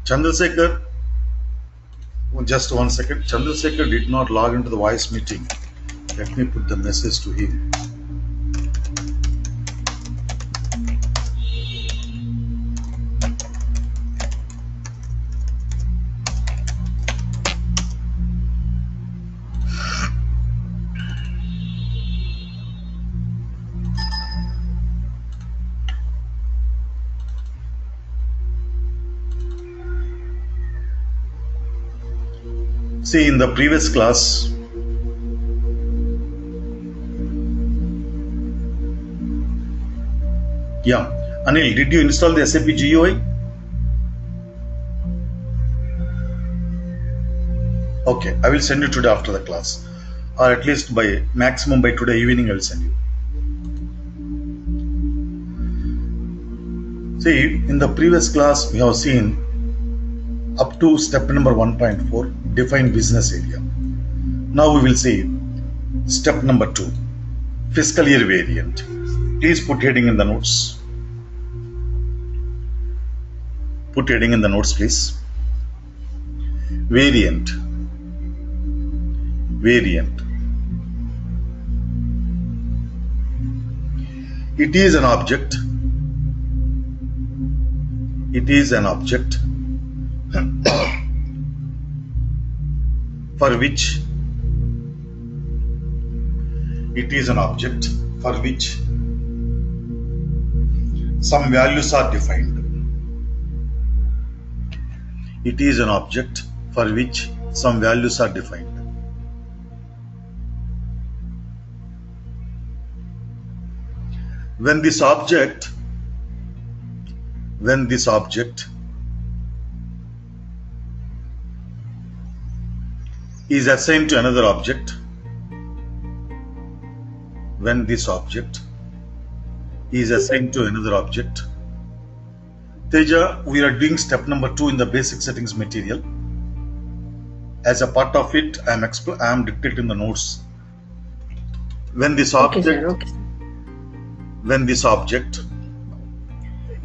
Chandrasekhar, just 1 second. Chandrasekhar did not log into the voice meeting. Let me put the message to him. See, in the previous class, yeah, Anil, did you install the SAP GUI? Okay, I will send you today after the class, or at least by maximum by today evening. I will send you. See, in the previous class, we have seen up to step number 1.4, define business area. Now we will see step number 2, fiscal year variant. Please put heading in the notes. Put heading in the notes, please. Variant. Variant. It is an object. It is an object for which some values are defined. It is an object for which some values are defined. When this object is assigned to another object, Teja, we are doing step number 2 in the basic settings material. As a part of it, I am dictating the notes. When this object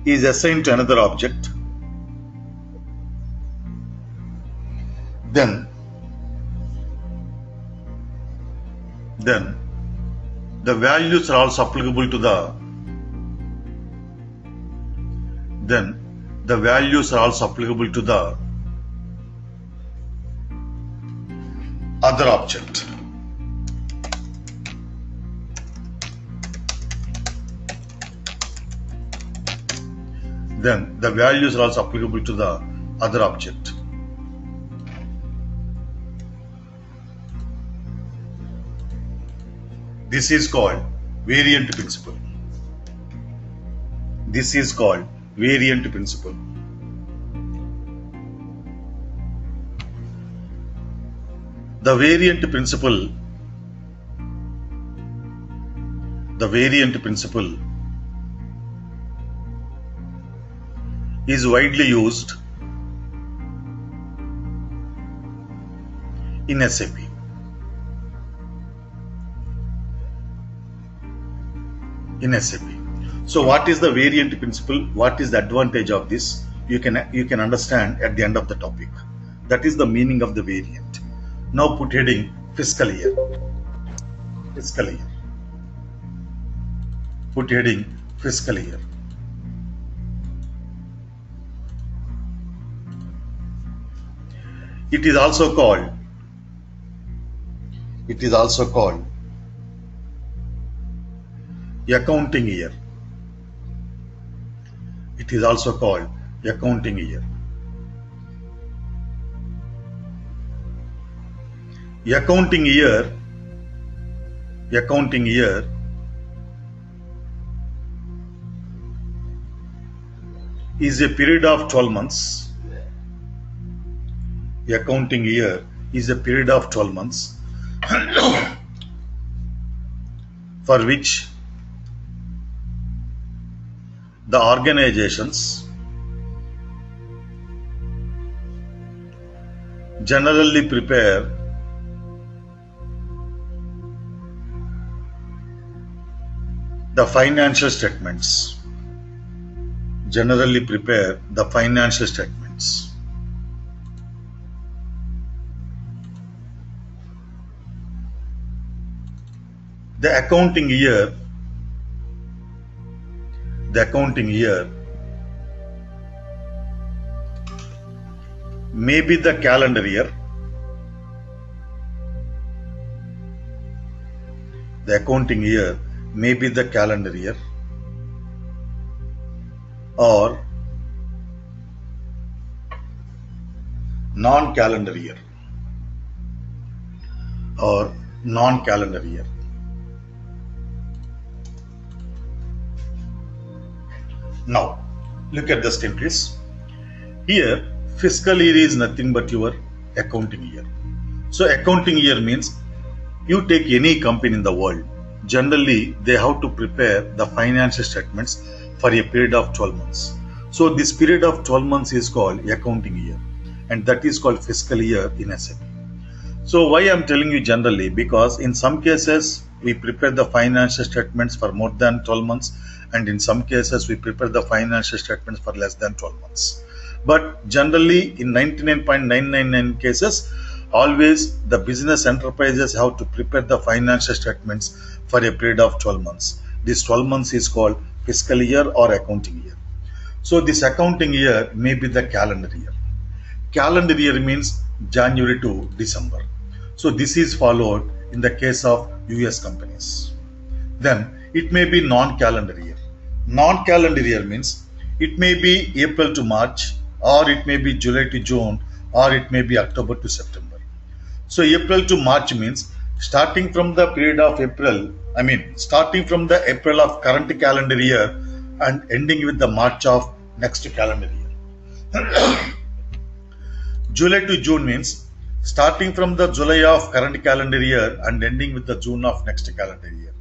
is assigned to another object, then the values are also applicable to the other object. Then the values are also applicable to the other object. This is called variant principle. The variant principle is widely used in SAP. So what is the variant principle? What is the advantage of this? You can understand at the end of the topic. That is the meaning of the variant. Now put heading fiscal year. Put heading fiscal year. It is also called accounting year. Accounting year is a period of 12 months. Accounting year is a period of 12 months for which the organizations generally prepare the financial statements. The accounting year may be the calendar year. The accounting year may be the calendar year or non-calendar year Now, look at the entries. Here, fiscal year is nothing but your accounting year. So, accounting year means you take any company in the world. Generally, they have to prepare the financial statements for a period of 12 months. So, this period of 12 months is called accounting year, and that is called fiscal year in SAP. So, why I am telling you generally? Because in some cases, we prepare the financial statements for more than 12 months, and in some cases we prepare the financial statements for less than 12 months. But generally in 99.999 cases, always the business enterprises have to prepare the financial statements for a period of 12 months. This 12 months is called fiscal year or accounting year. So this accounting year may be the calendar year. Calendar year means January to December. So this is followed in the case of US companies. Then it may be non-calendar year. Non-calendar year means it may be April to March, or it may be July to June, or it may be October to September. So April to March means starting from the period of starting from the April of current calendar year and ending with the March of next calendar year. July to June means starting from the July of current calendar year and ending with the June of next calendar year.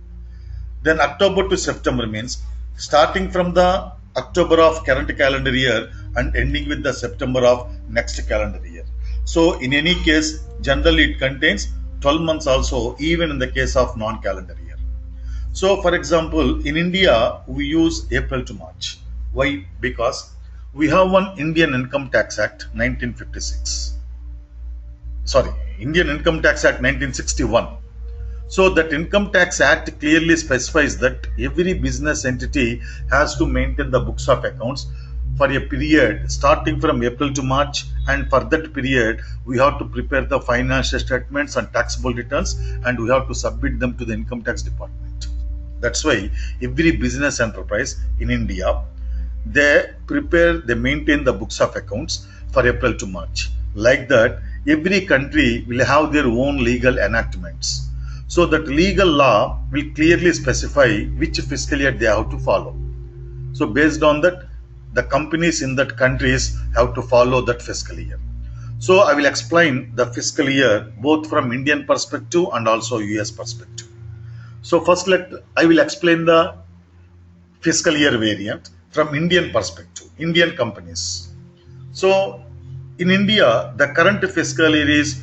Then October to September means starting from the October of current calendar year and ending with the September of next calendar year. So in any case, generally it contains 12 months also, even in the case of non-calendar year. So for example, in India, we use April to March. Why? Because we have one Indian Income Tax Act 1956. Indian Income Tax Act 1961. So that Income Tax Act clearly specifies that every business entity has to maintain the books of accounts for a period starting from April to March, and for that period we have to prepare the financial statements and taxable returns, and we have to submit them to the income tax department. That's why every business enterprise in India, they maintain the books of accounts for April to March. Like that, every country will have their own legal enactments. So that legal law will clearly specify which fiscal year they have to follow. So based on that, the companies in that countries have to follow that fiscal year. So I will explain the fiscal year both from Indian perspective and also US perspective. So first I will explain the fiscal year variant from Indian perspective, Indian companies. So in India, the current fiscal year is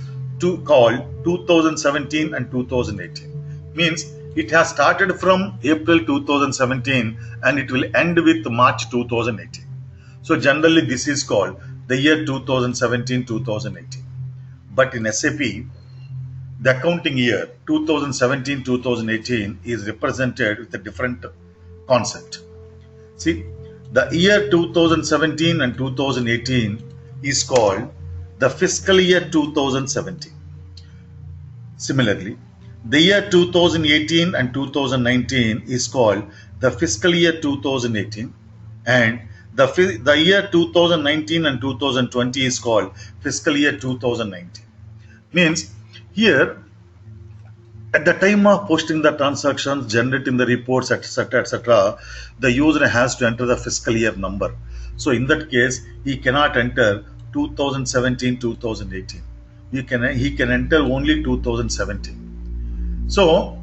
called 2017 and 2018. Means it has started from April 2017 and it will end with March 2018. So generally this is called the year 2017-2018. But in SAP, the accounting year 2017-2018 is represented with a different concept. See, the year 2017 and 2018 is called the fiscal year 2017. Similarly, the year 2018 and 2019 is called the fiscal year 2018, and the year 2019 and 2020 is called fiscal year 2019. Means here, at the time of posting the transactions, generating the reports, etc., the user has to enter the fiscal year number. So in that case, he cannot enter 2017-2018. He can enter only 2017. So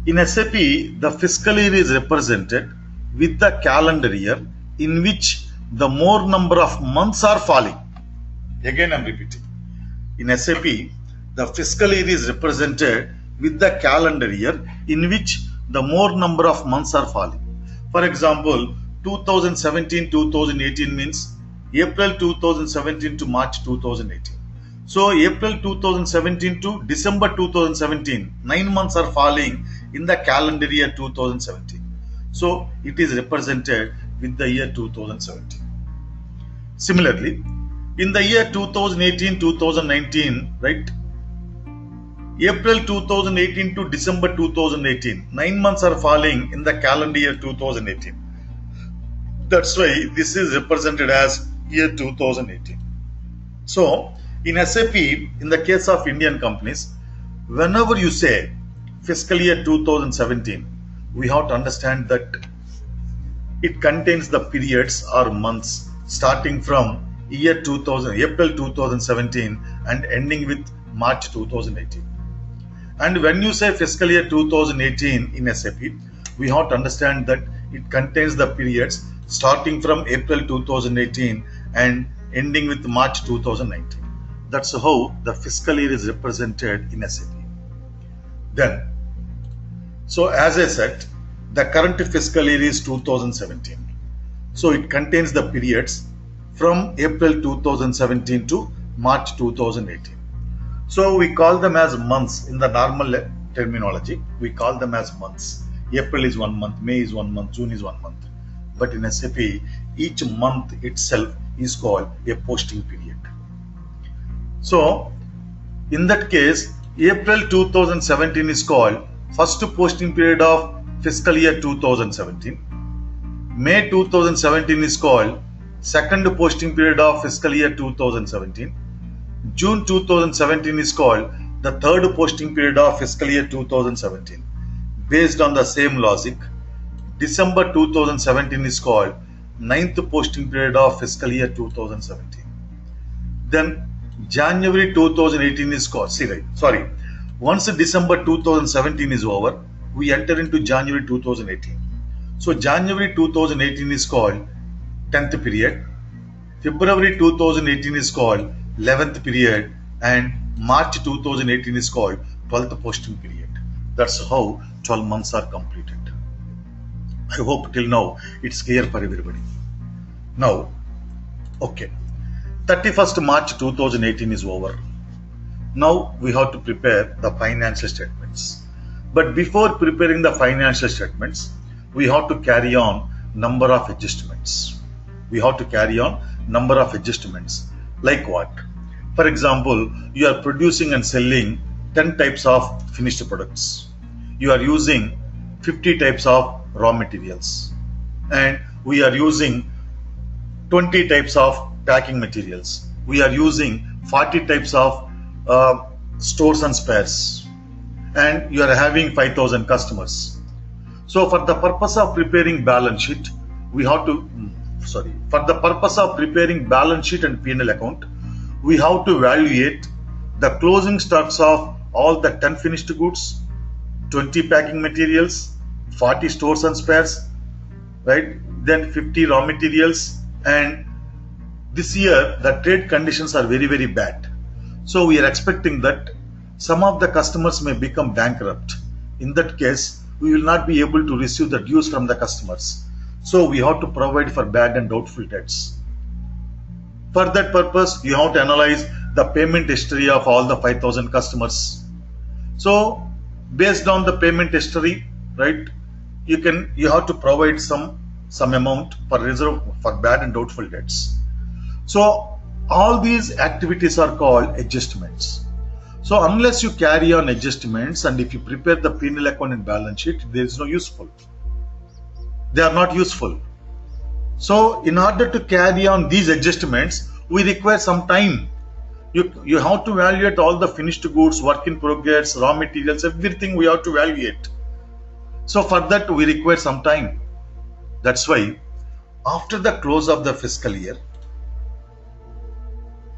in SAP, the fiscal year is represented with the calendar year in which the more number of months are falling. Again I am repeating. In SAP, the fiscal year is represented with the calendar year in which the more number of months are falling. For example, 2017-2018 means April 2017 to March 2018. So April 2017 to December 2017, 9 months are falling in the calendar year 2017. So it is represented with the year 2017. Similarly, in the year 2018-2019, right? April 2018 to December 2018, 9 months are falling in the calendar year 2018. That's why this is represented as year 2018. So in SAP, in the case of Indian companies, whenever you say fiscal year 2017, we have to understand that it contains the periods or months starting from year 2000, April 2017 and ending with March 2018. And when you say fiscal year 2018 in SAP, we have to understand that it contains the periods starting from April 2018 and ending with March 2019. That's how the fiscal year is represented in SAP. Then, so as I said, the current fiscal year is 2017. So it contains the periods from April 2017 to March 2018. So we call them as months in the normal terminology. We call them as months. April is 1 month, May is 1 month, June is 1 month. But in SAP, each month itself is called a posting period. So in that case, April 2017 is called first posting period of fiscal year 2017. May 2017 is called second posting period of fiscal year 2017. June 2017 is called the third posting period of fiscal year 2017. Based on the same logic, December 2017 is called ninth posting period of fiscal year 2017. Then January 2018 is called, once December 2017 is over, we enter into January 2018. So January 2018 is called 10th period, February 2018 is called 11th period, and March 2018 is called 12th posting period. That's how 12 months are completed. I hope till now it's clear for everybody. Now, okay, 31st March 2018 is over. Now we have to prepare the financial statements. But before preparing the financial statements, we have to carry on number of adjustments. Like what? For example, you are producing and selling 10 types of finished products. You are using 50 types of raw materials. And we are using 20 types of packing materials. We are using 40 types of stores and spares. And you are having 5,000 customers. So for the purpose of preparing balance sheet, for the purpose of preparing balance sheet and P&L account, we have to evaluate the closing stocks of all the 10 finished goods, 20 packing materials, 40 stores and spares, right? Then 50 raw materials. And this year the trade conditions are very, very bad. So we are expecting that some of the customers may become bankrupt. In that case, we will not be able to receive the dues from the customers. So we have to provide for bad and doubtful debts. For that purpose, you have to analyze the payment history of all the 5,000 customers. So based on the payment history, right, you have to provide some amount for reserve for bad and doubtful debts. So all these activities are called adjustments. So unless you carry on adjustments and if you prepare the P&L account and balance sheet, there is no useful. They are not useful. So in order to carry on these adjustments, we require some time. You have to evaluate all the finished goods, work in progress, raw materials, everything we have to evaluate. So for that we require some time. That's why after the close of the fiscal year,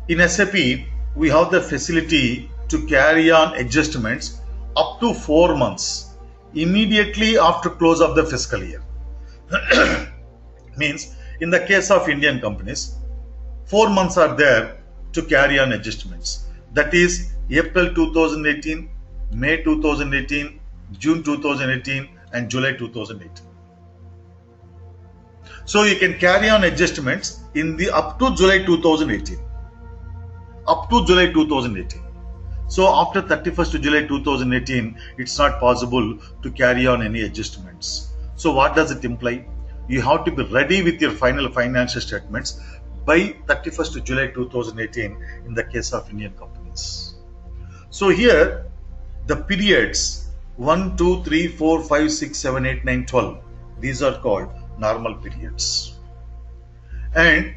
in SAP, we have the facility to carry on adjustments up to 4 months immediately after close of the fiscal year. Means in the case of Indian companies, 4 months are there to carry on adjustments. That is April 2018, May 2018, June 2018 and July 2018. So you can carry on adjustments in the up to July 2018. So after 31st July 2018, it's not possible to carry on any adjustments. So what does it imply? You have to be ready with your final financial statements by 31st July 2018 in the case of Indian companies. So here the periods 1, 2, 3, 4, 5, 6, 7, 8, 9, 12, these are called normal periods. And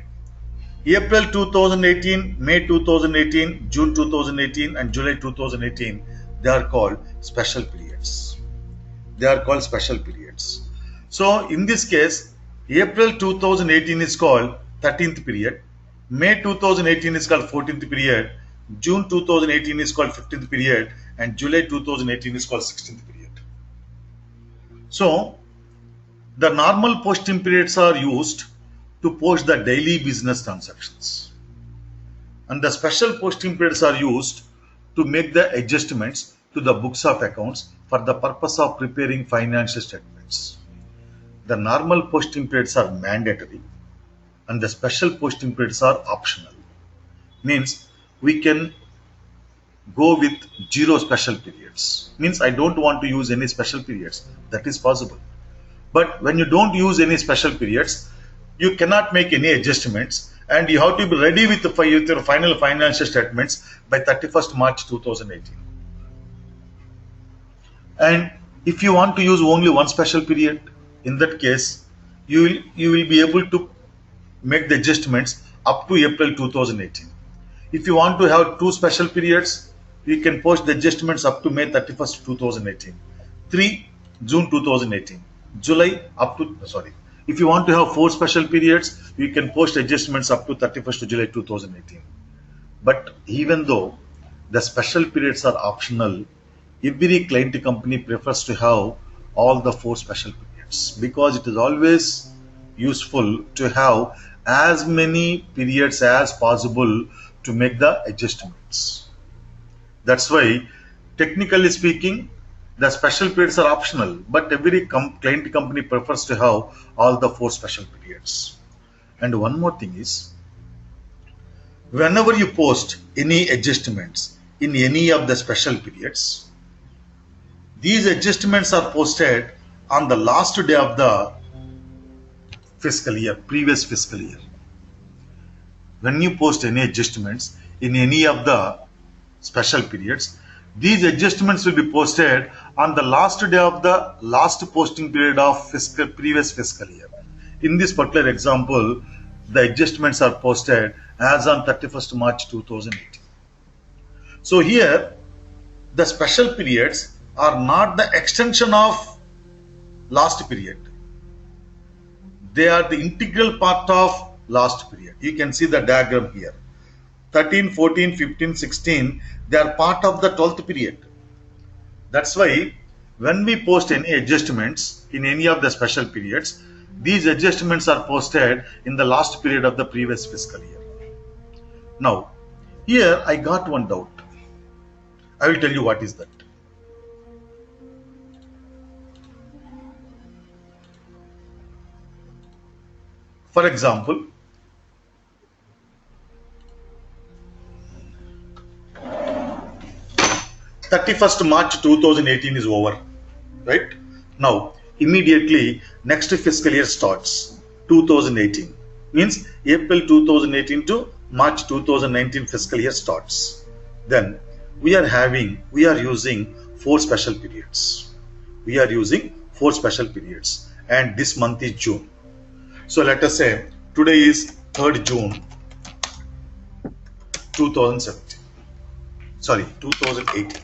April 2018, May 2018, June 2018 and July 2018, they are called special periods. They are called special periods. So in this case, April 2018 is called 13th period, May 2018 is called 14th period, June 2018 is called 15th period and July 2018 is called 16th period. So the normal posting periods are used to post the daily business transactions, and the special posting periods are used to make the adjustments to the books of accounts for the purpose of preparing financial statements. The normal posting periods are mandatory and the special posting periods are optional. Means we can go with zero special periods. Means I don't want to use any special periods. That is possible. But when you don't use any special periods, you cannot make any adjustments and you have to be ready with your final financial statements by 31st March 2018. And if you want to use only one special period, in that case, you will be able to make the adjustments up to April 2018. If you want to have two special periods, you can post the adjustments up to May 31st, 2018. 3 June 2018. July up to, sorry. If you want to have four special periods, you can post adjustments up to 31st July 2018. But even though the special periods are optional, every client company prefers to have all the four special periods because it is always useful to have as many periods as possible to make the adjustments. That's why, technically speaking, the special periods are optional, but every client company prefers to have all the four special periods. And one more thing is, whenever you post any adjustments in any of the special periods, these adjustments are posted on the last day of the fiscal year, previous fiscal year. When you post any adjustments in any of the special periods, these adjustments will be posted on the last day of the last posting period of previous fiscal year. In this particular example, the adjustments are posted as on 31st March 2018. So here, the special periods are not the extension of last period. They are the integral part of last period. You can see the diagram here. 13, 14, 15, 16, they are part of the 12th period. That's why when we post any adjustments in any of the special periods, these adjustments are posted in the last period of the previous fiscal year. Now, here I got one doubt. I will tell you what is that. For example, March 2018 is over, right? Now, immediately next fiscal year starts, 2018. Means April 2018 to March 2019 fiscal year starts. Then we are using four special periods. We are using four special periods and this month is June. So let us say today is 3rd June 2017. Sorry, 2018.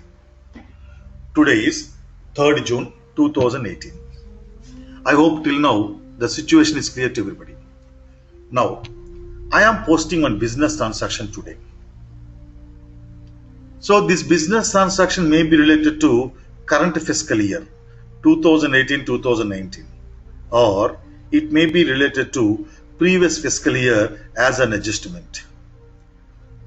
Today is 3rd June 2018. I hope till now the situation is clear to everybody. Now, I am posting one business transaction today. So this business transaction may be related to current fiscal year 2018-2019, or it may be related to previous fiscal year as an adjustment.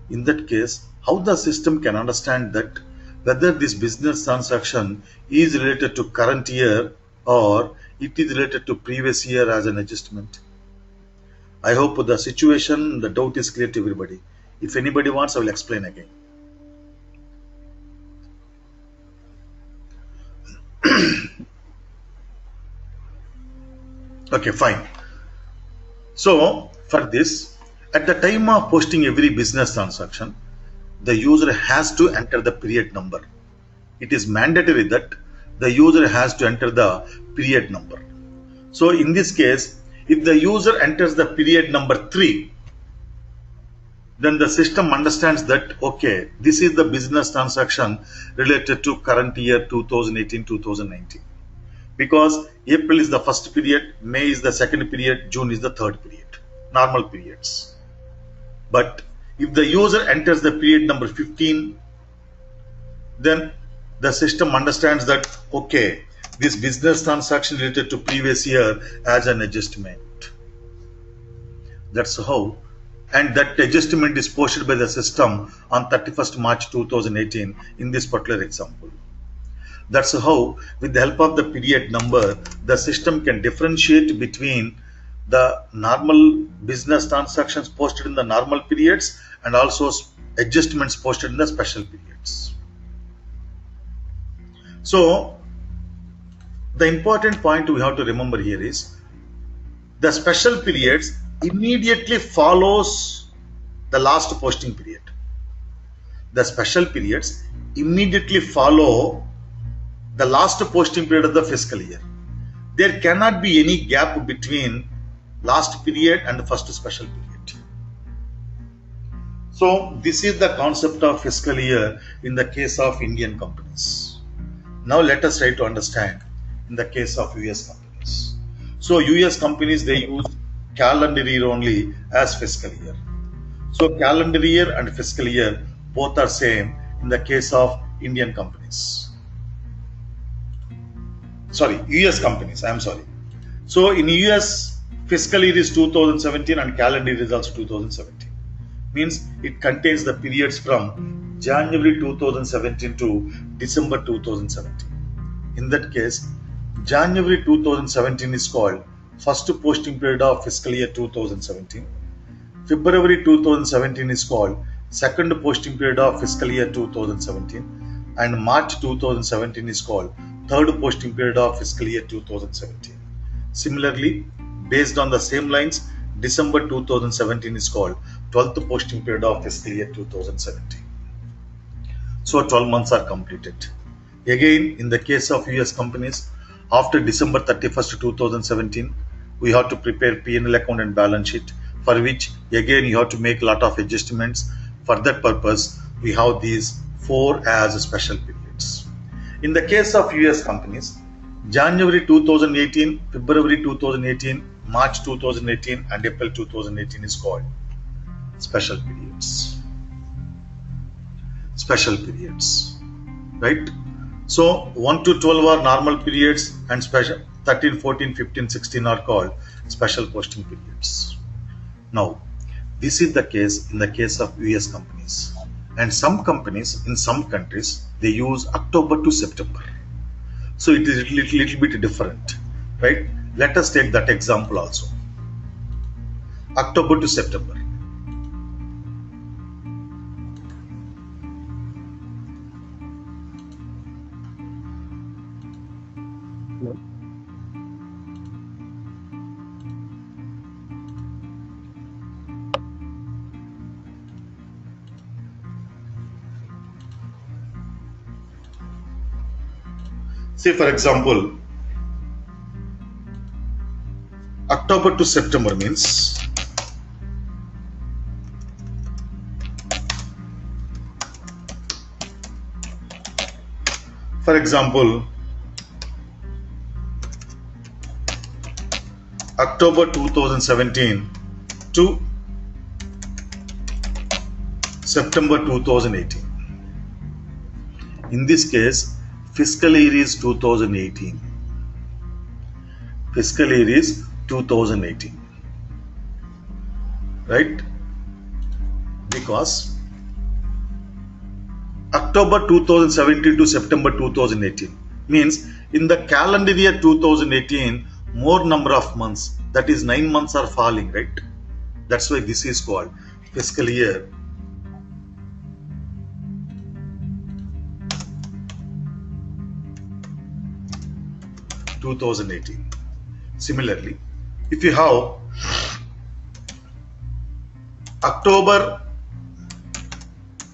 In that case, how the system can understand that whether this business transaction is related to current year or it is related to previous year as an adjustment? I hope the situation, the doubt is clear to everybody. If anybody wants, I will explain again. Okay, fine. So for this, at the time of posting every business transaction, the user has to enter the period number. It is mandatory that the user has to enter the period number. So in this case, if the user enters the period number 3, then the system understands that, okay, this is the business transaction related to current year 2018-2019. Because April is the first period, May is the second period, June is the third period, normal periods. But if the user enters the period number 15, then the system understands that, okay, this business transaction related to previous year as an adjustment. That's how, and that adjustment is posted by the system on 31st March 2018 in this particular example. That's how, with the help of the period number, the system can differentiate between the normal business transactions posted in the normal periods and also adjustments posted in the special periods. So the important point we have to remember here is the special periods immediately follows the last posting period. The special periods immediately follow the last posting period of the fiscal year. There cannot be any gap between last period and the first special period. So this is the concept of fiscal year in the case of Indian companies. Now let us try to understand in the case of US companies. So US companies, they use calendar year only as fiscal year. So calendar year and fiscal year both are same in the case of Indian companies. Sorry, US companies, I am sorry. So in US, fiscal year is 2017 and calendar year is also 2017. Means it contains the periods from January 2017 to December 2017. In that case, January 2017 is called first posting period of fiscal year 2017. February 2017 is called second posting period of fiscal year 2017, and March 2017 is called third posting period of fiscal year 2017. Similarly, based on the same lines, December 2017 is called 12th posting period of fiscal year 2017. So 12 months are completed. Again, in the case of US companies, after December 31st, 2017, we have to prepare P&L account and balance sheet, for which again you have to make a lot of adjustments. For that purpose, we have these 4 as special periods. In the case of US companies, January 2018, February 2018, March 2018 and April 2018 is called special periods. Special periods, right? So 1 to 12 are normal periods and special 13, 14, 15, 16 are called special posting periods. Now, this is the case in the case of US companies, and some companies in some countries they use October to September. So it is a little bit different, right? Let us take that example also. October to September. Say for example, October to September means for example, October 2017 to September 2018. In this case, fiscal year is 2018. Fiscal year is 2018. Right? Because October 2017 to September 2018 means in the calendar year 2018, more number of months, that is 9 months are falling, right? That's why this is called fiscal year 2018. Similarly, if you have October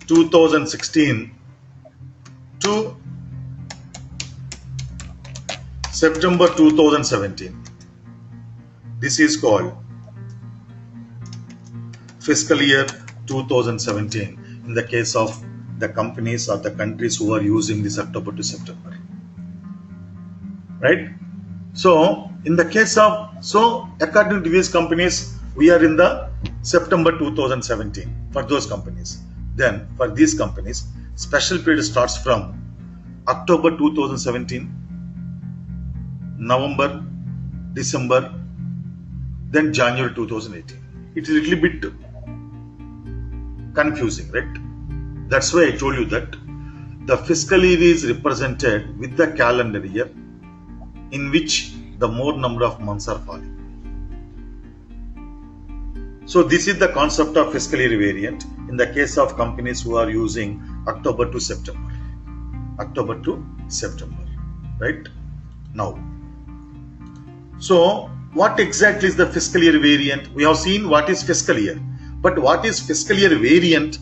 2016 to September 2017, this is called fiscal year 2017 in the case of the companies or the countries who are using this October to September, right? So in the case of, so according to these companies, we are in the September 2017 for those companies. Then for these companies, special period starts from October 2017, November, December, then January 2018. It's a little bit confusing, right? That's why I told you that the fiscal year is represented with the calendar year in which the more number of months are falling. So this is the concept of fiscal year variant in the case of companies who are using October to September. October to September, right? Now, so what exactly is the fiscal year variant? We have seen what is fiscal year, but what is fiscal year variant?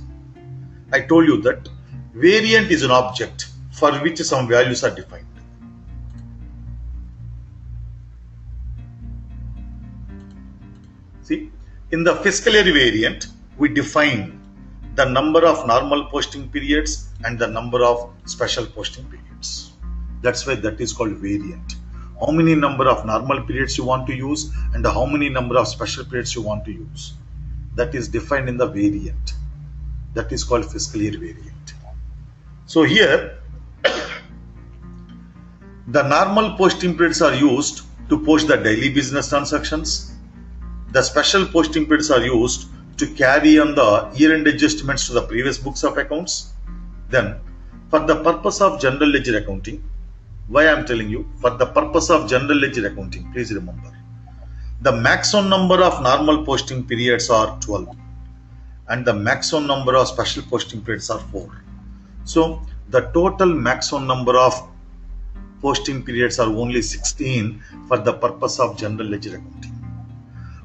I told you that variant is an object for which some values are defined. See, in the fiscal year variant, we define the number of normal posting periods and the number of special posting periods. That's why that is called variant. How many number of normal periods you want to use and how many number of special periods you want to use. That is defined in the variant. That is called fiscal year variant. So here, the normal posting periods are used to post the daily business transactions. The special posting periods are used to carry on the year-end adjustments to the previous books of accounts. Then, for the purpose of general ledger accounting, why I am telling you, for the purpose of general ledger accounting, please remember, the maximum number of normal posting periods are 12 and the maximum number of special posting periods are 4. So, the total maximum number of posting periods are only 16 for the purpose of general ledger accounting.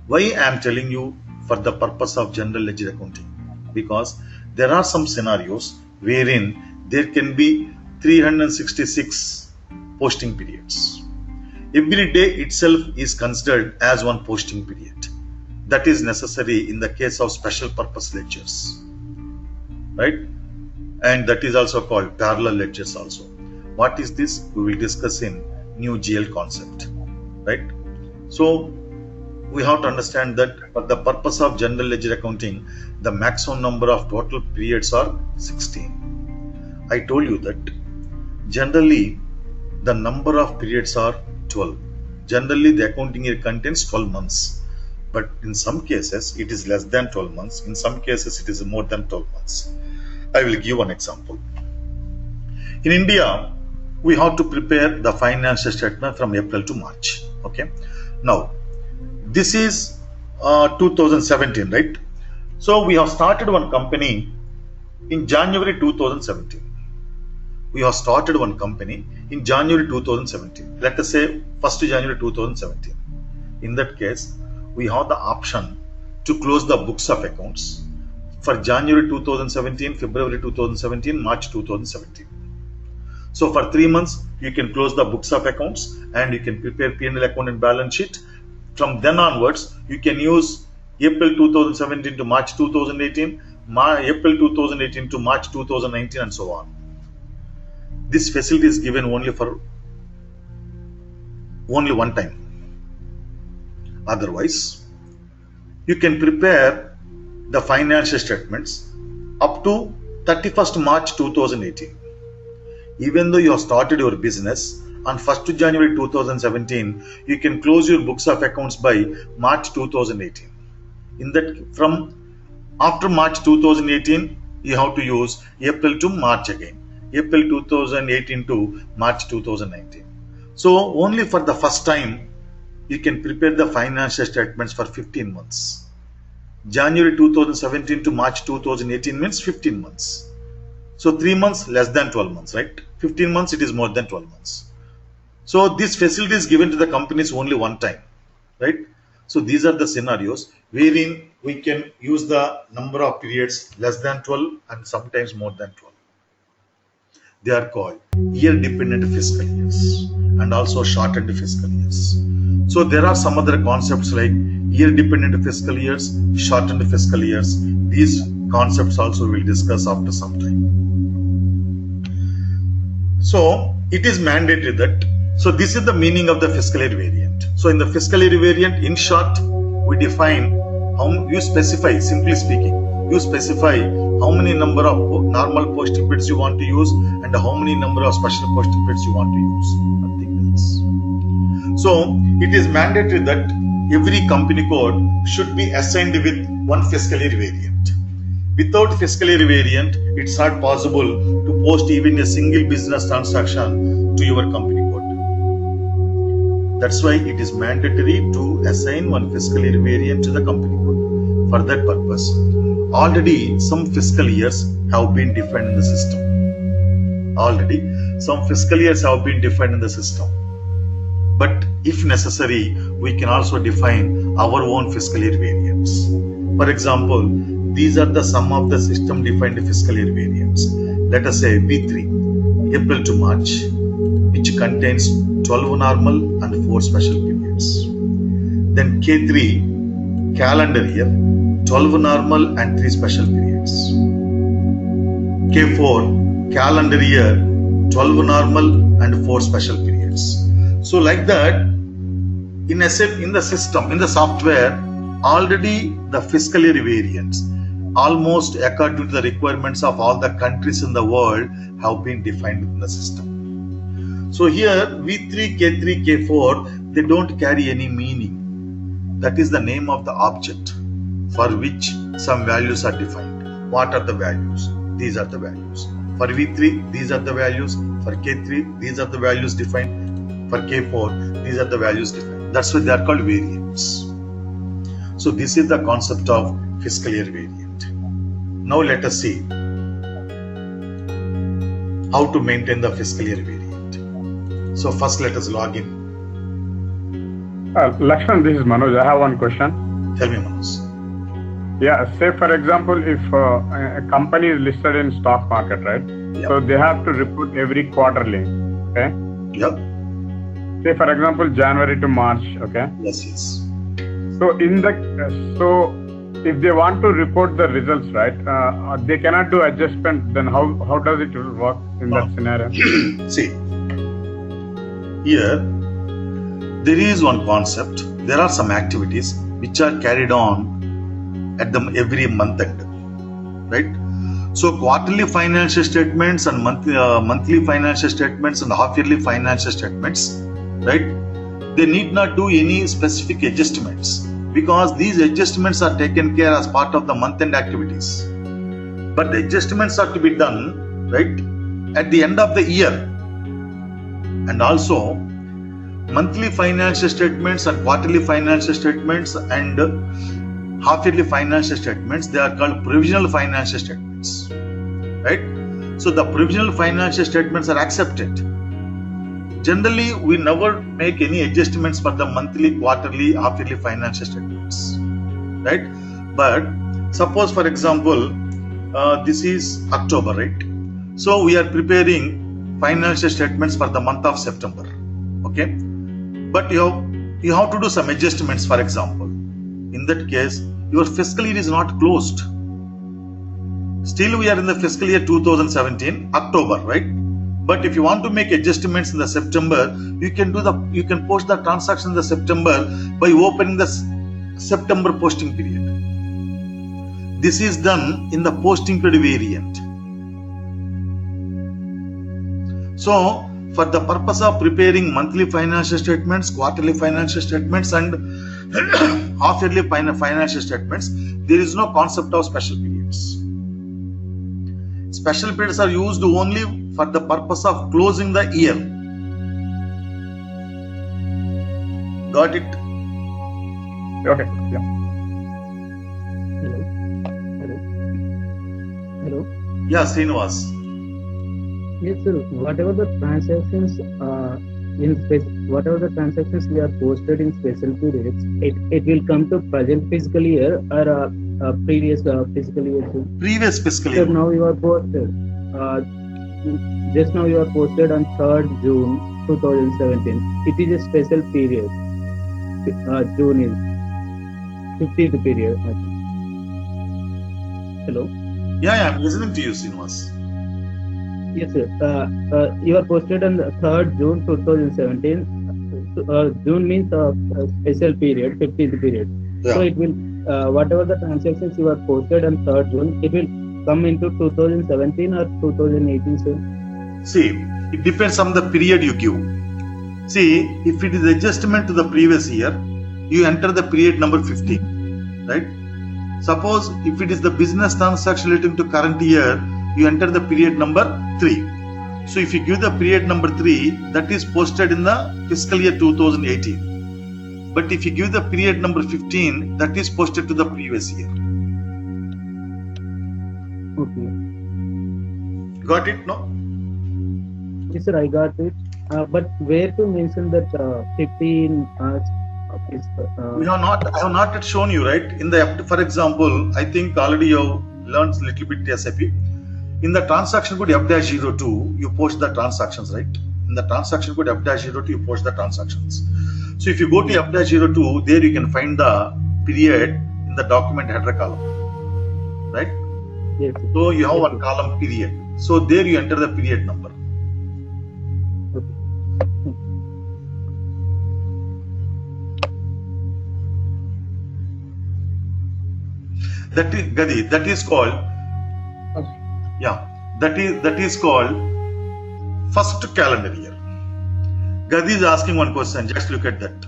Why I am telling you for the purpose of general ledger accounting? Because there are some scenarios wherein there can be 366 posting periods. Every day itself is considered as one posting period. That is necessary in the case of special purpose ledgers, right? And that is also called parallel ledgers also. What is this? We will discuss in new GL concept, right? So we have to understand that for the purpose of general ledger accounting, the maximum number of total periods are 16. I told you that generally the number of periods are 12. Generally the accounting year contains 12 months. But in some cases it is less than 12 months. In some cases it is more than 12 months. I will give one example. In India, we have to prepare the financial statement from April to March. Okay. Now, this is 2017, right? So we have started one company in January 2017. We have started one company in January 2017. Let us say 1st January 2017. In that case, we have the option to close the books of accounts for January 2017, February 2017, March 2017. So for 3 months, you can close the books of accounts and you can prepare P&L account and balance sheet. From then onwards, you can use April 2017 to March 2018, April 2018 to March 2019 and so on. This facility is given only one time. Otherwise, you can prepare the financial statements up to 31st March 2018. Even though you have started your business on 1st January 2017, you can close your books of accounts by March 2018. In that, from after March 2018, you have to use April to March again, April 2018 to March 2019. So only for the first time, you can prepare the financial statements for 15 months. January 2017 to March 2018 means 15 months. So 3 months less than 12 months, right? 15 months it is more than 12 months. So this facility is given to the companies only one time, right? So these are the scenarios wherein we can use the number of periods less than 12 and sometimes more than 12. They are called year dependent fiscal years and also shortened fiscal years. So there are some other concepts like year dependent fiscal years, shortened fiscal years. These concepts also we'll discuss after some time. So it is mandatory that, so this is the meaning of the fiscal year variant. So in the fiscal year variant, in short, we define how you specify, simply speaking, you specify how many number of normal posting periods you want to use and how many number of special posting periods you want to use. Nothing else. So it is mandatory that every company code should be assigned with one fiscal year variant. Without fiscal year variant, it's not possible to post even a single business transaction to your company code. That's why it is mandatory to assign one fiscal year variant to the company code. For that purpose, already some fiscal years have been defined in the system. But if necessary, we can also define our own fiscal year variants. For example, these are the sum of the system defined fiscal year variants. Let us say V3, April to March, which contains 12 normal and 4 special periods. Then K3, calendar year, 12 normal and 3 special periods. K4, calendar year, 12 normal and 4 special periods. So like that, in the system, in the software, already the fiscal year variants, almost according to the requirements of all the countries in the world, have been defined in the system. So here V3, K3, K4, they don't carry any meaning. That is the name of the object for which some values are defined. What are the values? These are the values. For V3, these are the values. For K3, these are the values defined. For K4, these are the values defined. That's why they are called variants. So this is the concept of fiscal year variant. Now let us see how to maintain the fiscal year variant. So first let us log in. Lakshman, this is Manoj. I have one question. Tell me, Manoj. Yeah, say for example, if a company is listed in stock market, right? Yep. So they have to report every quarterly. Okay. Yep. Say for example, January to March. Okay. Yes. So if they want to report the results, right? They cannot do adjustment. Then how does it work in that scenario? See, here there is one concept. There are some activities which are carried on at every month end, right? So quarterly financial statements and monthly financial statements and half-yearly financial statements, right? They need not do any specific adjustments because these adjustments are taken care as part of the month-end activities. But the adjustments are to be done, right, at the end of the year. And also, monthly financial statements and quarterly financial statements and half-yearly financial statements, they are called provisional financial statements, right? So the provisional financial statements are accepted. Generally, we never make any adjustments for the monthly, quarterly, half-yearly financial statements, right? But suppose, for example, this is October, right? So we are preparing financial statements for the month of September, okay? But you have to do some adjustments, for example. In that case, your fiscal year is not closed. Still, we are in the fiscal year 2017, October, right? But if you want to make adjustments in the September, you can post the transaction in the September by opening the September posting period. This is done in the posting period variant. So, for the purpose of preparing monthly financial statements, quarterly financial statements, and half-yearly financial statements, there is no concept of special periods. Special periods are used only for the purpose of closing the year. Got it? Okay. Yeah. Hello. Yeah, Srinivas. Yes, sir. Whatever the transactions whatever the transactions we are posted in special periods, it will come to present fiscal year or previous fiscal year too. Previous fiscal So year. now you are posted. Just now you are posted on 3rd June 2017. It is a special period. June is 50th period. I think. Hello. Yeah, I'm listening to you, Srinivas. Yes, sir. You are posted on the 3rd June 2017. June means special period, 50th period. Yeah. So it will, whatever the transactions you are posted on 3rd June, it will come into 2017 or 2018, sir? See, it depends on the period you give. See, if it is adjustment to the previous year, you enter the period number 15, right? Suppose if it is the business transaction relating to current year, you enter the period number 3. So if you give the period number 3, that is posted in the fiscal year 2018. But if you give the period number 15, that is posted to the previous year. Okay. Got it? No? Yes, sir, I got it. But where to mention that 15 is... I have not yet shown you, right? In the, for example, I think already you have learned a little bit SAP. In the transaction code F-02, you post the transactions, right? In the transaction code F-02, you post the transactions. So if you go to F-02, there you can find the period in the document header column, right? Yes, sir. So you have Yes, one sir. column period. So there you enter the period number. Okay. That is Gadi. That is called that is called first calendar year. Gadi is asking one question. Just look at that.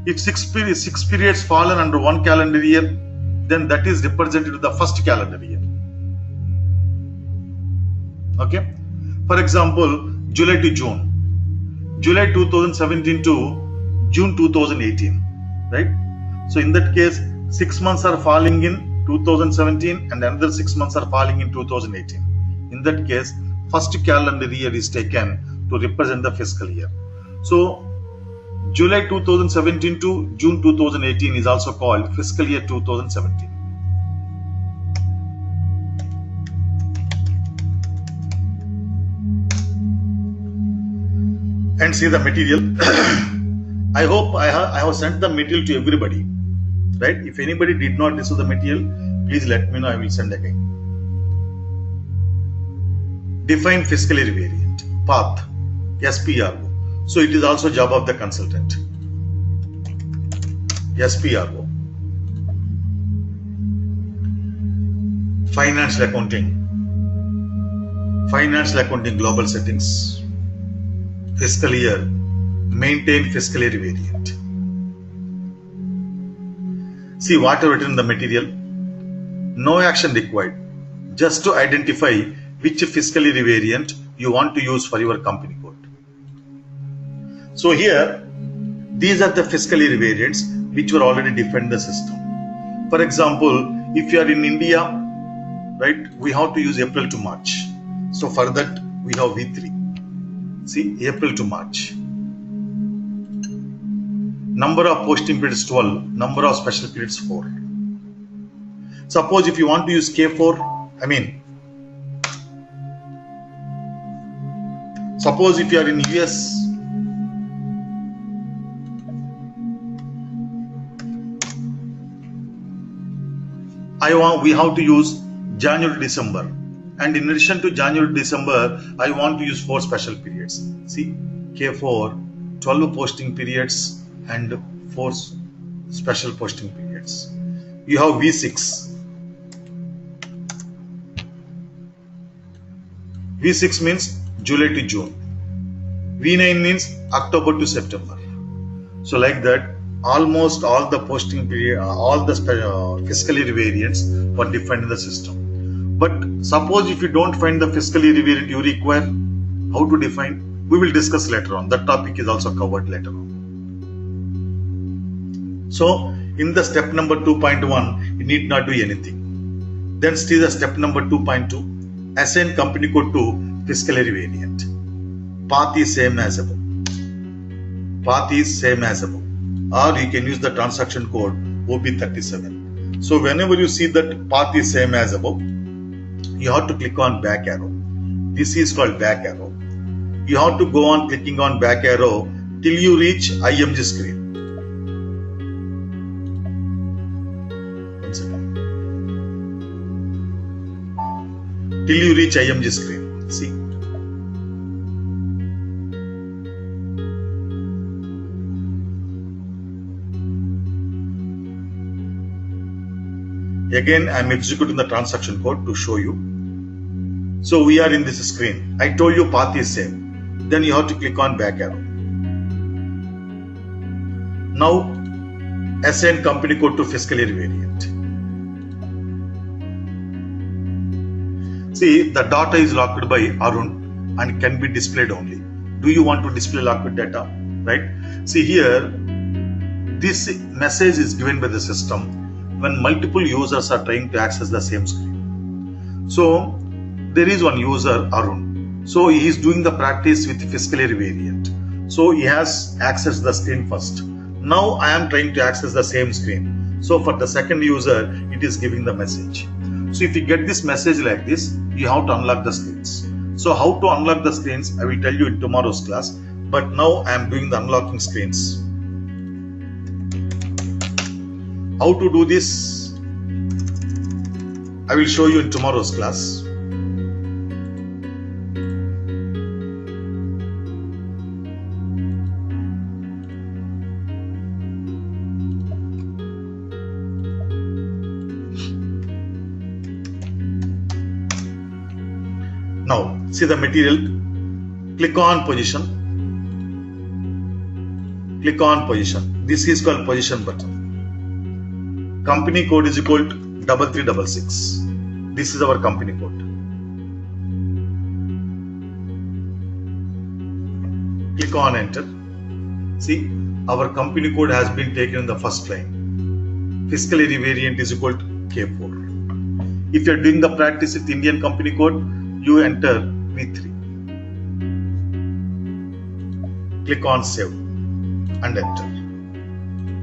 If six periods fallen under one calendar year, then that is represented to the first calendar year. Okay. For example, July to June, July 2017 to June 2018, right? So in that case, 6 months are falling in 2017 and another 6 months are falling in 2018. In that case, first calendar year is taken to represent the fiscal year. So July 2017 to June 2018 is also called fiscal year 2017. And see the material. I hope I have sent the material to everybody, right? If anybody did not receive the material, please let me know. I will send again. Define fiscal year variant path, SPRO. So it is also job of the consultant. SPRO. Financial accounting. Financial accounting global settings. Fiscal year. Maintain fiscal year variant. See what I written in the material. No action required. Just to identify which fiscal year variant you want to use for your company code. So here, these are the fiscal year variants which were already defined in the system. For example, if you are in India, right, we have to use April to March. So for that, we have V3. See, April to March. Number of posting periods 12, number of special periods 4. Suppose if you want to use K4, suppose if you are in US, we have to use January, December. And in addition to January, December, I want to use 4 special periods. See, K4, 12 posting periods and 4 special posting periods. You have V6. V6 means July to June. V9 means October to September. So like that, almost all the posting period, all the fiscal year variants were defined in the system. But suppose if you don't find the fiscal year variant you require, how to define? We will discuss later on. That topic is also covered later on. So in the step number 2.1, you need not do anything. Then see the step number 2.2, assign company code to fiscal year variant. Path is same as above. path is same as above, or you can use the transaction code OB37. So whenever you see that path is same as above, you have to click on back arrow. This is called back arrow. You have to go on clicking on back arrow till you reach IMG screen. One second. Till you reach IMG screen. See. Again, I am executing the transaction code to show you. So we are in this screen. I told you path is same. Then you have to click on back arrow. Now assign company code to fiscal year variant. See, the data is locked by Arun and can be displayed only. Do you want to display locked data? Right? See here, this message is given by the system when multiple users are trying to access the same screen. So there is one user, Arun. So he is doing the practice with fiscal year variant. So he has accessed the screen first. Now I am trying to access the same screen. So for the second user, it is giving the message. So if you get this message like this, you have to unlock the screens. So how to unlock the screens, I will tell you in tomorrow's class. But now I am doing the unlocking screens. How to do this, I will show you in tomorrow's class. Now see the material, click on position, click on position. This is called position button. Company code is equal to 3366. This is our company code. Click on enter. See, our company code has been taken in the first line. Fiscal year variant is equal to K4. If you are doing the practice with Indian company code, you enter V3. Click on save and enter.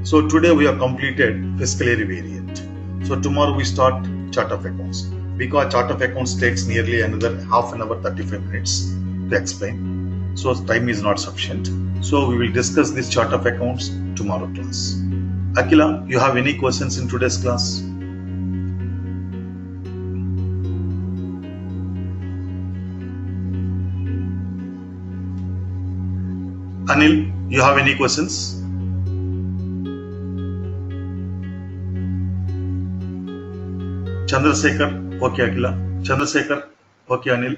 So today we have completed fiscal year variant. So tomorrow we start chart of accounts. Because chart of accounts takes nearly another half an hour, 35 minutes to explain. So time is not sufficient. So we will discuss this chart of accounts tomorrow class. Akila, you have any questions in today's class? Anil, you have any questions? Chandrasekhar, okay Akila. Chandrasekhar, okay Anil.